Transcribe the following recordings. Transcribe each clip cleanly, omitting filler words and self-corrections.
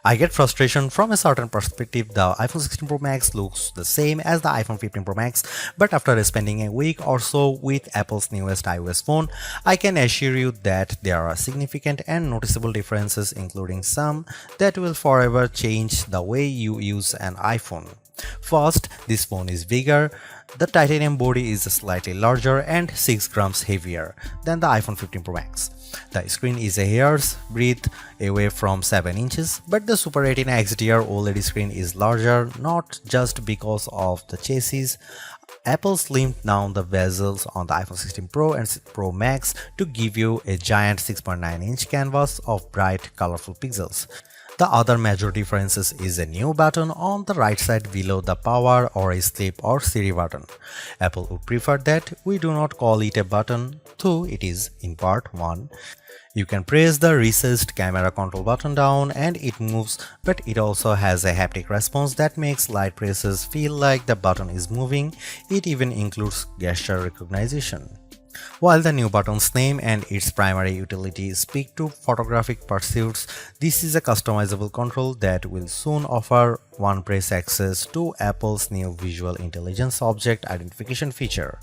I get frustration from a certain perspective. The iPhone 16 Pro Max looks the same as the iPhone 15 Pro Max, but after spending a week or so with Apple's newest iOS phone, I can assure you that there are significant and noticeable differences, including some that will forever change the way you use an iPhone. First, this phone is bigger. The titanium body is slightly larger and 6 grams heavier than the iPhone 15 Pro Max. The screen is a hair's breadth away from 7 inches, but the Super Retina XDR OLED screen is larger not just because of the chassis. Apple slimmed down the bezels on the iPhone 16 Pro and Pro Max to give you a giant 6.9-inch canvas of bright, colorful pixels. The other major difference is a new button on the right side below the power or sleep or Siri button. Apple would prefer that we do not call it a button, though it is in part 1. You can press the recessed camera control button down and it moves, but it also has a haptic response that makes light presses feel like the button is moving. It even includes gesture recognition. While the new button's name and its primary utility speak to photographic pursuits, this is a customizable control that will soon offer one-press access to Apple's new Visual Intelligence Object Identification feature.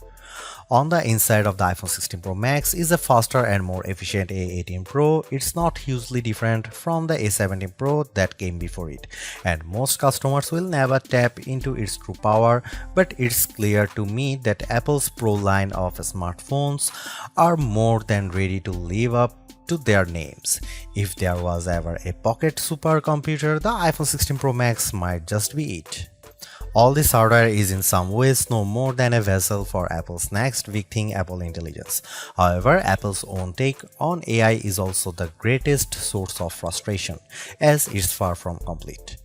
On the inside of the iPhone 16 Pro Max is a faster and more efficient A18 Pro. It's not hugely different from the A17 Pro that came before it, and most customers will never tap into its true power, but it's clear to me that Apple's Pro line of smartphones are more than ready to live up to their names. If there was ever a pocket supercomputer, the iPhone 16 Pro Max might just be it. All this hardware is in some ways no more than a vessel for Apple's next big thing, Apple Intelligence. However, Apple's own take on AI is also the greatest source of frustration, as it's far from complete.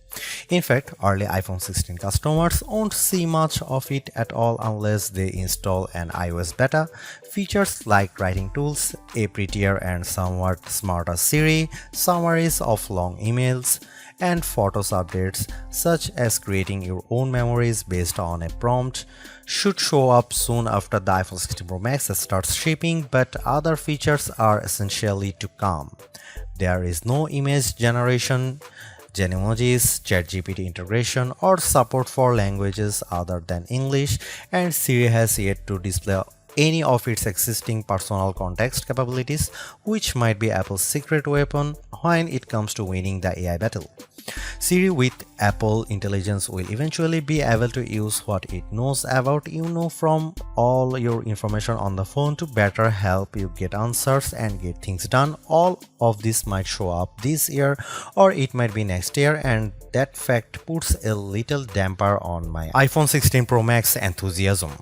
In fact, early iPhone 16 customers won't see much of it at all unless they install an iOS beta. Features like writing tools, a prettier and somewhat smarter Siri, summaries of long emails, and Photos updates such as creating your own memories based on a prompt should show up soon after the iPhone 16 Pro Max starts shipping, but other features are essentially to come. There is no image generation, Genemojis, ChatGPT integration, or support for languages other than English, and Siri has yet to display any of its existing personal context capabilities, which might be Apple's secret weapon when it comes to winning the AI battle. Siri with Apple Intelligence will eventually be able to use what it knows about you from all your information on the phone to better help you get answers and get things done. All of this might show up this year or it might be next year, and that fact puts a little damper on my iPhone 16 Pro Max enthusiasm.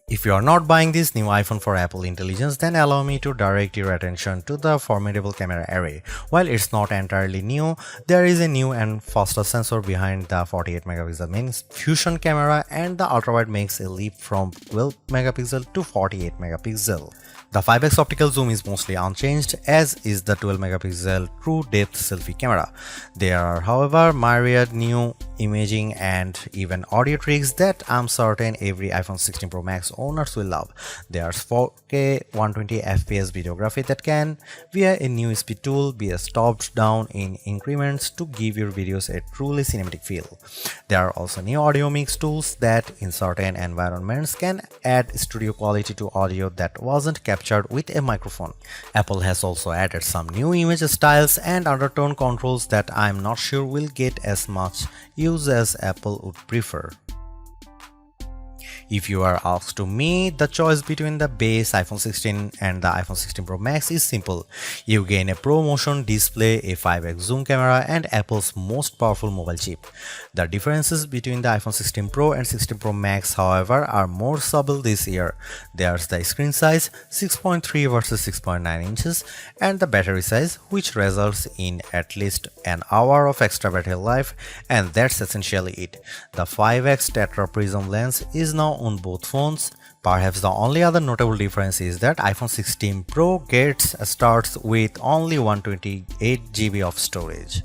If you are not buying this new iPhone for Apple Intelligence, then allow me to direct your attention to the formidable camera array. While it's not entirely new, there is a new and faster sensor behind the 48 megapixel main fusion camera, and the ultrawide makes a leap from 12 megapixel to 48 megapixel. The 5x optical zoom is mostly unchanged, as is the 12 megapixel true depth selfie camera. There are, however, myriad new imaging and even audio tricks that I'm certain every iPhone 16 Pro Max owners will love. There's 4K 120fps videography that can, via a new speed tool, be stopped down in increments to give your videos a truly cinematic feel. There are also new audio mix tools that, in certain environments, can add studio quality to audio that wasn't captured with a microphone. Apple has also added some new image styles and undertone controls that I'm not sure will get as much use as Apple would prefer. If you are asked to me, the choice between the base iPhone 16 and the iPhone 16 Pro Max is simple. You gain a ProMotion display, a 5x zoom camera, and Apple's most powerful mobile chip. The differences between the iPhone 16 Pro and 16 Pro Max, however, are more subtle this year. There's the screen size, 6.3 versus 6.9 inches, and the battery size, which results in at least an hour of extra battery life, and that's essentially it. The 5x Tetra Prism lens is now on both phones. Perhaps the only other notable difference is that iPhone 16 Pro starts with only 128GB of storage.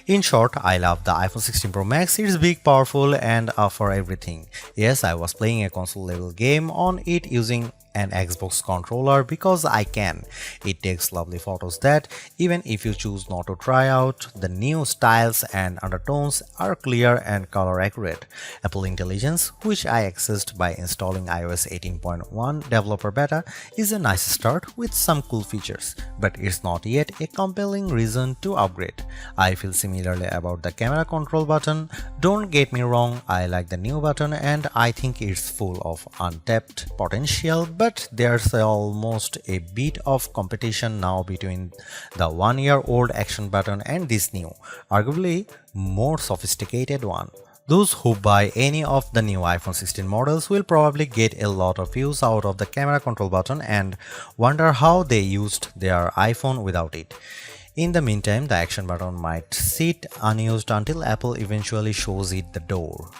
In short, I love the iPhone 16 Pro Max. It's big, powerful, and for everything. Yes, I was playing a console level game on it using an Xbox controller because I can. It takes lovely photos that, even if you choose not to try out, the new styles and undertones are clear and color accurate. Apple Intelligence, which I accessed by installing iOS 18.1 developer beta, is a nice start with some cool features, but it's not yet a compelling reason to upgrade. I feel similarly about the camera control button. Don't get me wrong, I like the new button and I think it's full of untapped potential, but there's almost a bit of competition now between the 1-year-old action button and this new, arguably more sophisticated one. Those who buy any of the new iPhone 16 models will probably get a lot of use out of the camera control button and wonder how they used their iPhone without it. In the meantime, the action button might sit unused until Apple eventually shows it the door.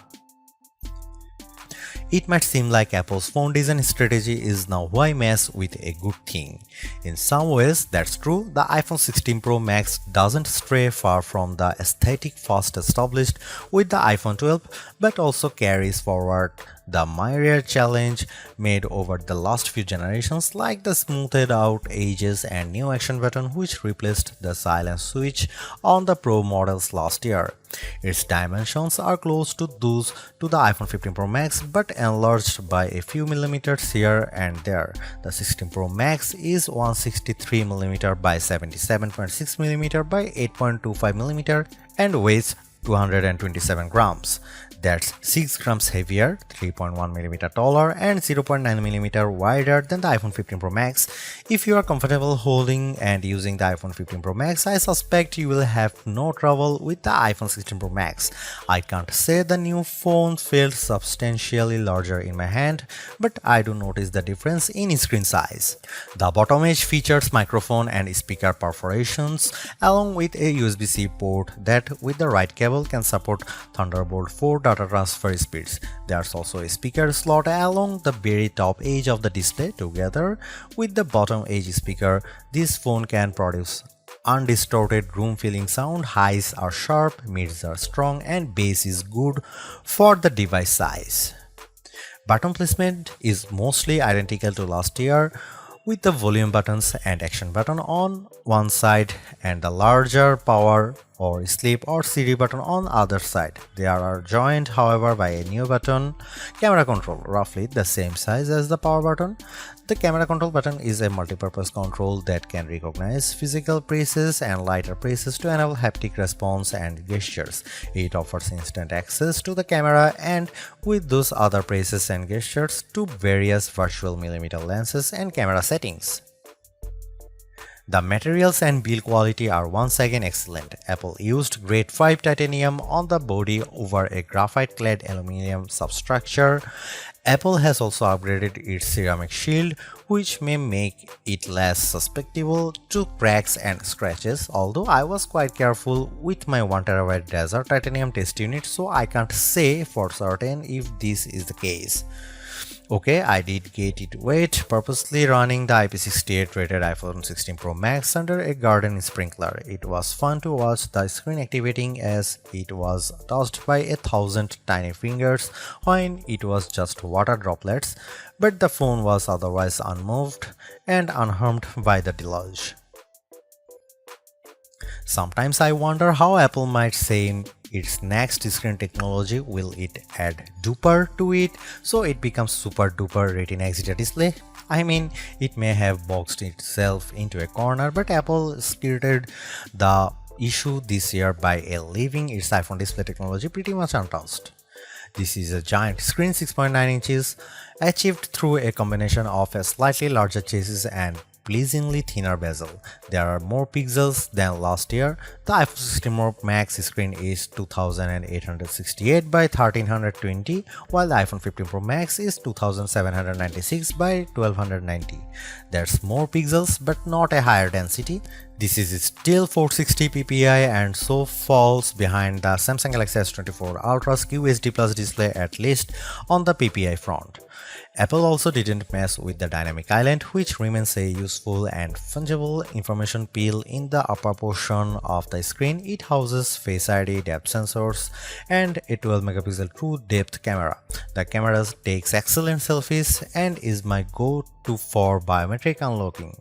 It might seem like Apple's phone design strategy is now why mess with a good thing. In some ways, that's true. The iPhone 16 Pro Max doesn't stray far from the aesthetic first established with the iPhone 12, but also carries forward the myriad challenge made over the last few generations, like the smoothed out edges and new action button which replaced the silent switch on the Pro models last year. Its dimensions are close to those to the iPhone 15 Pro Max but enlarged by a few millimeters here and there. The 16 Pro Max is 163mm by 77.6mm by 8.25mm and weighs 227 grams. That's 6 grams heavier, 3.1mm taller, and 0.9mm wider than the iPhone 15 Pro Max. If you are comfortable holding and using the iPhone 15 Pro Max, I suspect you will have no trouble with the iPhone 16 Pro Max. I can't say the new phone felt substantially larger in my hand, but I do notice the difference in screen size. The bottom edge features microphone and speaker perforations, along with a USB-C port that, with the right cable, can support Thunderbolt 4 data transfer speeds. There's also a speaker slot along the very top edge of the display. Together with the bottom edge speaker, this phone can produce undistorted room-filling sound. Highs are sharp, mids are strong, and bass is good for the device size. Button placement is mostly identical to last year, with the volume buttons and action button on one side and the larger power or sleep or Siri button on other side. They are joined, however, by a new button, camera control, roughly the same size as the power button. The camera control button is a multi-purpose control that can recognize physical presses and lighter presses to enable haptic response and gestures. It offers instant access to the camera and with those other presses and gestures to various virtual millimeter lenses and camera settings. The materials and build quality are once again excellent. Apple used grade 5 titanium on the body over a graphite-clad aluminum substructure. Apple has also upgraded its ceramic shield, which may make it less susceptible to cracks and scratches, although I was quite careful with my 1TB desert titanium test unit, so I can't say for certain if this is the case. Okay, I did get it wet, purposely running the IP68 rated iPhone 16 Pro Max under a garden sprinkler. It was fun to watch the screen activating as it was touched by 1,000 tiny fingers when it was just water droplets, but the phone was otherwise unmoved and unharmed by the deluge. Sometimes I wonder how Apple might say its next screen technology. Will it add duper to it so it becomes super duper Retina XDR display? I mean, it may have boxed itself into a corner, but Apple skirted the issue this year by leaving its iPhone display technology pretty much untouched. This is a giant screen, 6.9 inches, achieved through a combination of a slightly larger chassis and pleasingly thinner bezel. There are more pixels than last year. The iPhone 16 Pro Max screen is 2868 by 1320, while the iPhone 15 Pro Max is 2796 by 1290. There's more pixels but not a higher density. This is still 460 ppi and so falls behind the Samsung Galaxy S24 Ultra's QHD Plus display, at least on the ppi front. Apple also didn't mess with the dynamic island, which remains a useful and fungible information peel in the upper portion of the screen. It houses Face ID, depth sensors, and a 12 megapixel true depth camera. The camera takes excellent selfies and is my go-to for biometric unlocking.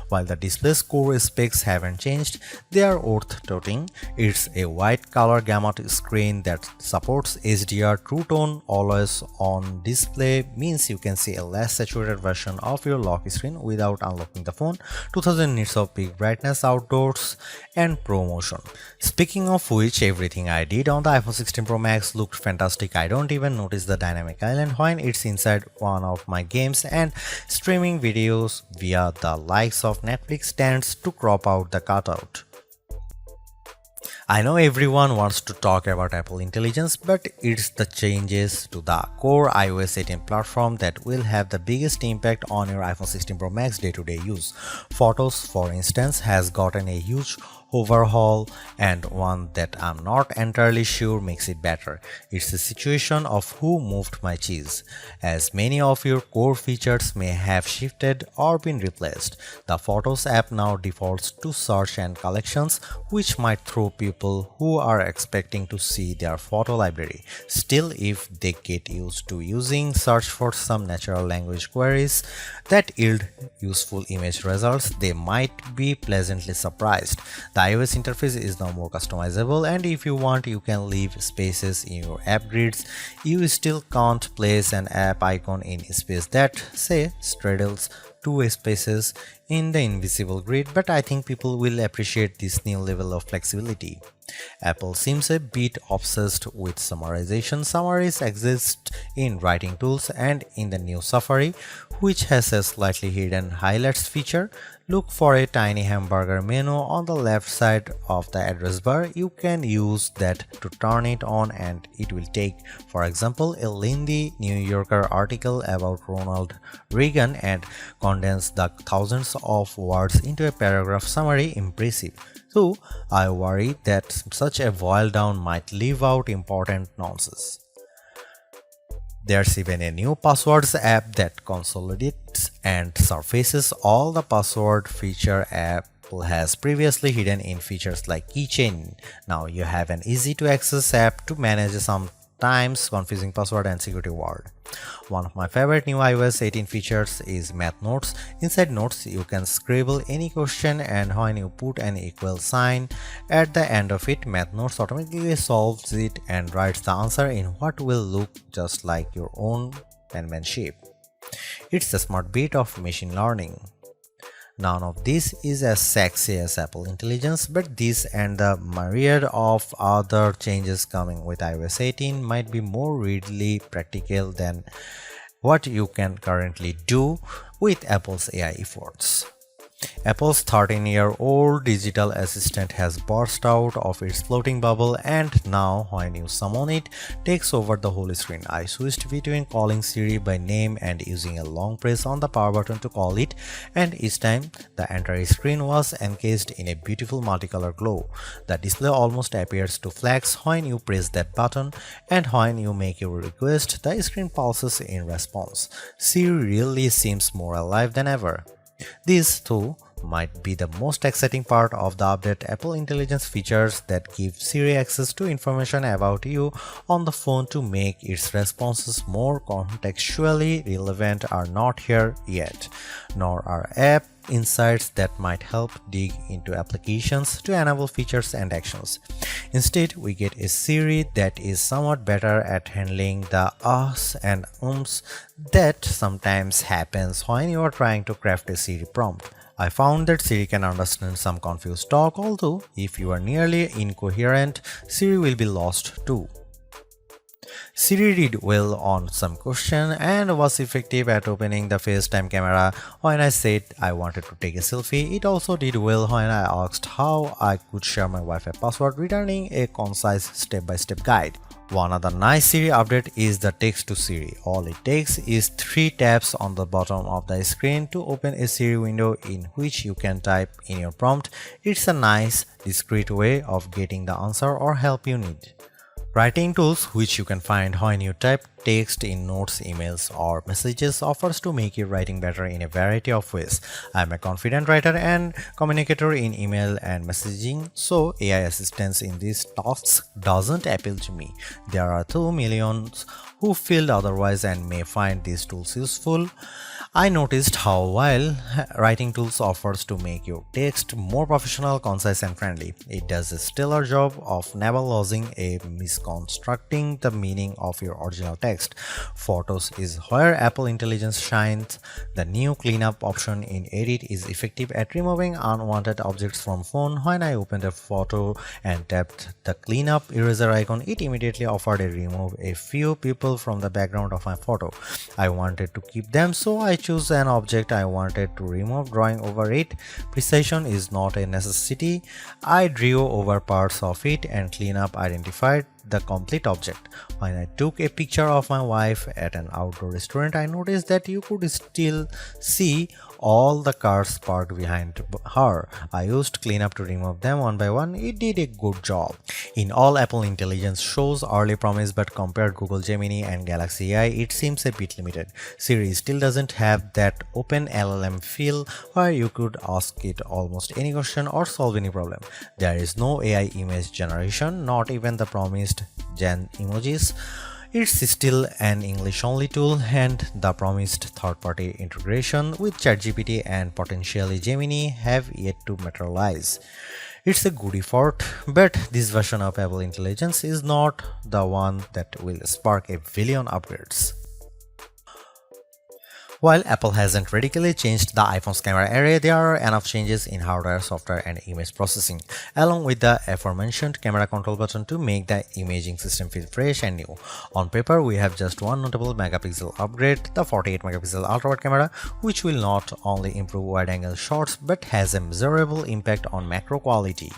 While the display's core specs haven't changed, they are worth noting. It's a white color gamut screen that supports HDR. True Tone always on display means you can see a less saturated version of your lock screen without unlocking the phone. 2000 nits of peak brightness outdoors and Pro Motion. Speaking of which, everything I did on the iPhone 16 Pro Max looked fantastic. I don't even notice the dynamic island when it's inside one of my games, and streaming videos via the likes of Netflix tends to crop out the cutout. I know everyone wants to talk about Apple Intelligence, but it's the changes to the core iOS 18 platform that will have the biggest impact on your iPhone 16 Pro Max day-to-day use. Photos, for instance, has gotten a huge overhaul, and one that I'm not entirely sure makes it better. It's a situation of who moved my cheese, as many of your core features may have shifted or been replaced. The Photos app now defaults to search and collections, which might throw people who are expecting to see their photo library. Still, if they get used to using search for some natural language queries that yield useful image results, they might be pleasantly surprised. The iOS interface is now more customizable, and if you want, you can leave spaces in your app grids. You still can't place an app icon in space that, say, straddles two spaces in the invisible grid, but I think people will appreciate this new level of flexibility. Apple seems a bit obsessed with summarization. Summaries exist in writing tools and in the new Safari, which has a slightly hidden highlights feature. Look for a tiny hamburger menu on the left side of the address bar. You can use that to turn it on, and it will take, for example, a lengthy New Yorker article about Ronald Reagan and condense the thousands of words into a paragraph summary. Impressive. So I worry that such a boil down might leave out important nonsense. There's even a new passwords app that consolidates and surfaces all the password feature Apple has previously hidden in features like keychain. Now you have an easy to access app to manage sometimes confusing password and security word. One of my favorite new iOS 18 features is Math Notes. Inside Notes, you can scribble any question, and when you put an equal sign at the end of it, Math Notes automatically solves it and writes the answer in what will look just like your own penmanship. It's a smart bit of machine learning. None of this is as sexy as Apple Intelligence, but this and the myriad of other changes coming with iOS 18 might be more readily practical than what you can currently do with Apple's AI efforts. Apple's 13-year-old digital assistant has burst out of its floating bubble, and now when you summon it, takes over the whole screen. I switched between calling Siri by name and using a long press on the power button to call it, and each time the entire screen was encased in a beautiful multicolor glow. The display almost appears to flash when you press that button, and when you make your request, the screen pulses in response. Siri really seems more alive than ever. This, too, might be the most exciting part of the update. Apple Intelligence features that give Siri access to information about you on the phone to make its responses more contextually relevant are not here yet, nor are app insights that might help dig into applications to enable features and actions. Instead, we get a Siri that is somewhat better at handling the ahs and ums that sometimes happens when you are trying to craft a Siri prompt. I found that Siri can understand some confused talk, although if you are nearly incoherent, Siri will be lost too. Siri did well on some question and was effective at opening the FaceTime camera when I said I wanted to take a selfie. It also did well when I asked how I could share my Wi-Fi password, returning a concise step-by-step guide. One other nice Siri update is the text to Siri. All it takes is 3 taps on the bottom of the screen to open a Siri window in which you can type in your prompt. It's a nice, discreet way of getting the answer or help you need. Writing tools, which you can find when you type text in notes, emails, or messages, offers to make your writing better in a variety of ways. I'm a confident writer and communicator in email and messaging, so AI assistance in these tasks doesn't appeal to me. There are 2 millions who feel otherwise and may find these tools useful. I noticed how while writing tools offers to make your text more professional, concise and friendly, it does a stellar job of never losing a misconstructing the meaning of your original text. Photos is where Apple Intelligence shines. The new cleanup option in Edit is effective at removing unwanted objects from phone. When I opened a photo and tapped the cleanup eraser icon, it immediately offered to remove a few people from the background of my photo. I wanted to keep them, so I choose an object I wanted to remove, drawing over it. Precision is not a necessity. I drew over parts of it and cleanup identified the complete object. When I took a picture of my wife at an outdoor restaurant, I noticed that you could still see all the cars parked behind her. I used cleanup to remove them one by one. It did a good job. In all, Apple Intelligence shows early promise, but compared Google Gemini and Galaxy AI, it seems a bit limited. Siri still doesn't have that open LLM feel where you could ask it almost any question or solve any problem. There is no AI image generation, not even the promised Gen emojis. It's still an English-only tool, and the promised third-party integration with ChatGPT and potentially Gemini have yet to materialize. It's a good effort, but this version of Apple Intelligence is not the one that will spark a billion upgrades. While Apple hasn't radically changed the iPhone's camera array, there are enough changes in hardware, software, and image processing, along with the aforementioned camera control button to make the imaging system feel fresh and new. On paper, we have just one notable megapixel upgrade, the 48 megapixel ultra-wide camera, which will not only improve wide-angle shots but has a measurable impact on macro quality.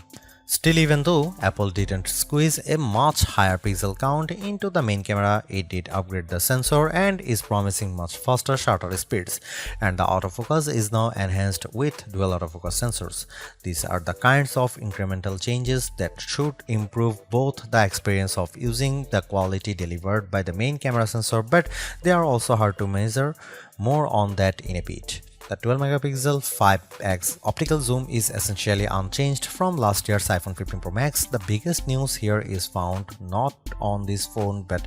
Still, even though Apple didn't squeeze a much higher pixel count into the main camera, it did upgrade the sensor and is promising much faster shutter speeds, and the autofocus is now enhanced with dual autofocus sensors. These are the kinds of incremental changes that should improve both the experience of using the quality delivered by the main camera sensor, but they are also hard to measure. More on that in a bit. The 12 megapixel 5x optical zoom is essentially unchanged from last year's iPhone 15 Pro Max. The biggest news here is found not on this phone but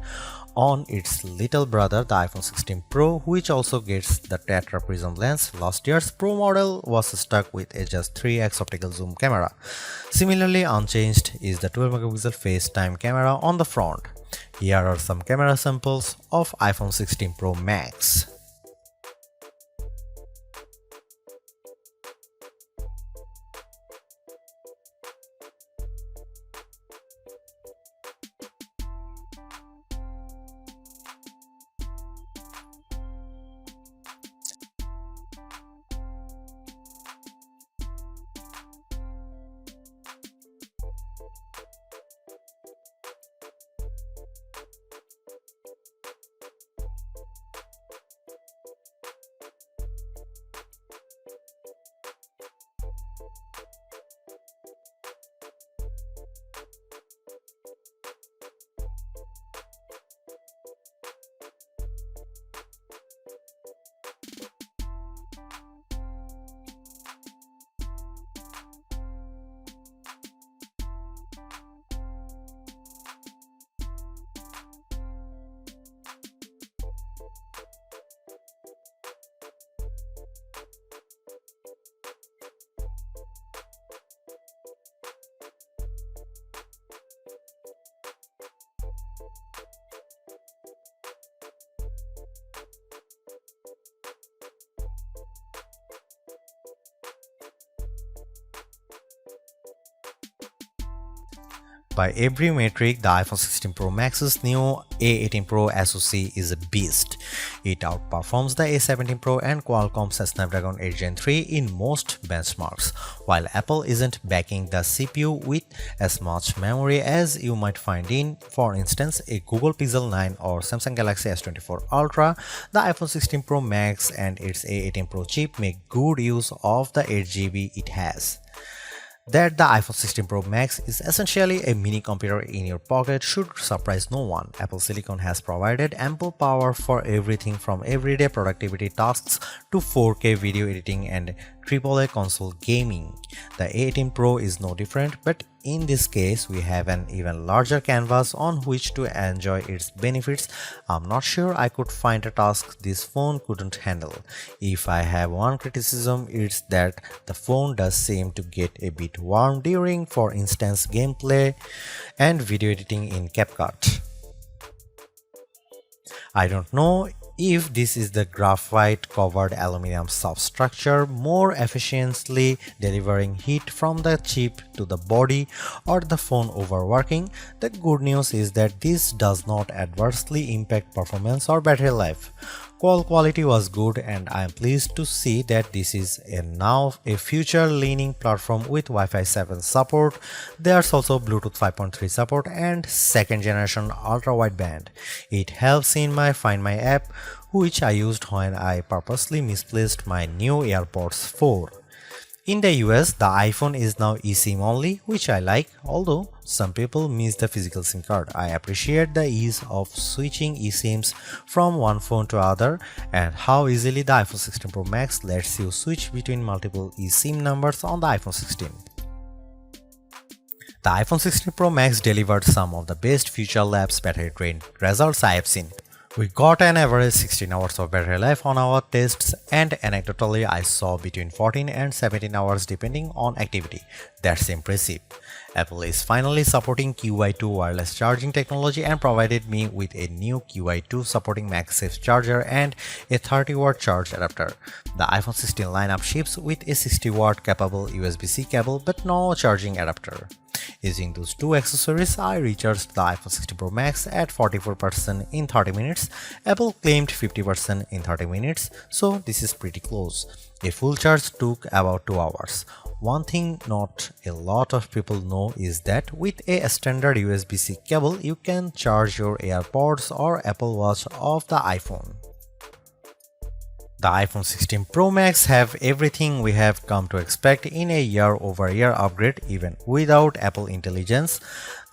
on its little brother, the iPhone 16 Pro, which also gets the Tetra Prism lens. Last year's Pro model was stuck with a just 3x optical zoom camera. Similarly unchanged is the 12 megapixel FaceTime camera on the front. Here are some camera samples of iPhone 16 Pro Max. By every metric, the iPhone 16 Pro Max's new A18 Pro SoC is a beast. It outperforms the A17 Pro and Qualcomm's Snapdragon 8 Gen 3 in most benchmarks, while Apple isn't backing the CPU with as much memory as you might find in, for instance, a Google Pixel 9 or Samsung Galaxy S24 Ultra. The iPhone 16 Pro Max and its A18 Pro chip make good use of the 8GB it has. That the iPhone 16 Pro Max is essentially a mini computer in your pocket should surprise no one. Apple Silicon has provided ample power for everything from everyday productivity tasks to 4K video editing and AAA console gaming. The A18 Pro is no different, but in this case, we have an even larger canvas on which to enjoy its benefits. I'm not sure I could find a task this phone couldn't handle. If I have one criticism, it's that the phone does seem to get a bit warm during, for instance, gameplay and video editing in CapCut. I don't know if this is the graphite covered aluminum substructure more efficiently delivering heat from the chip to the body or the phone overworking. The good news is that this does not adversely impact performance or battery life. Call quality was good, and I am pleased to see that this is now a future-leaning platform with Wi-Fi 7 support. There's also Bluetooth 5.3 support and second-generation ultra-wideband. It helps in my Find My app, which I used when I purposely misplaced my new AirPods 4. In the US, the iPhone is now eSIM only, which I like, although some people miss the physical SIM card. I appreciate the ease of switching eSIMs from one phone to other and how easily the iPhone 16 Pro Max lets you switch between multiple eSIM numbers on the iPhone 16. The iPhone 16 Pro Max delivered some of the best Future Labs battery drain results I have seen. We got an average 16 hours of battery life on our tests, and anecdotally I saw between 14 and 17 hours depending on activity. That's impressive. Apple is finally supporting QI2 wireless charging technology and provided me with a new QI2 supporting MagSafe charger and a 30-watt charge adapter. The iPhone 16 lineup ships with a 60-watt capable USB-C cable but no charging adapter. Using those two accessories, I recharged the iPhone 16 Pro Max at 44% in 30 minutes. Apple claimed 50% in 30 minutes, so this is pretty close. A full charge took about 2 hours. One thing not a lot of people know is that with a standard USB-C cable, you can charge your AirPods or Apple Watch off the iPhone. The iPhone 16 Pro Max have everything we have come to expect in a year-over-year upgrade even without Apple Intelligence.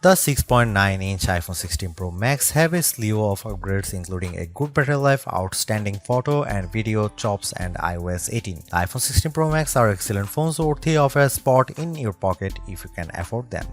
The 6.9-inch iPhone 16 Pro Max have a slew of upgrades including a good battery life, outstanding photo and video chops and iOS 18. The iPhone 16 Pro Max are excellent phones worthy of a spot in your pocket if you can afford them.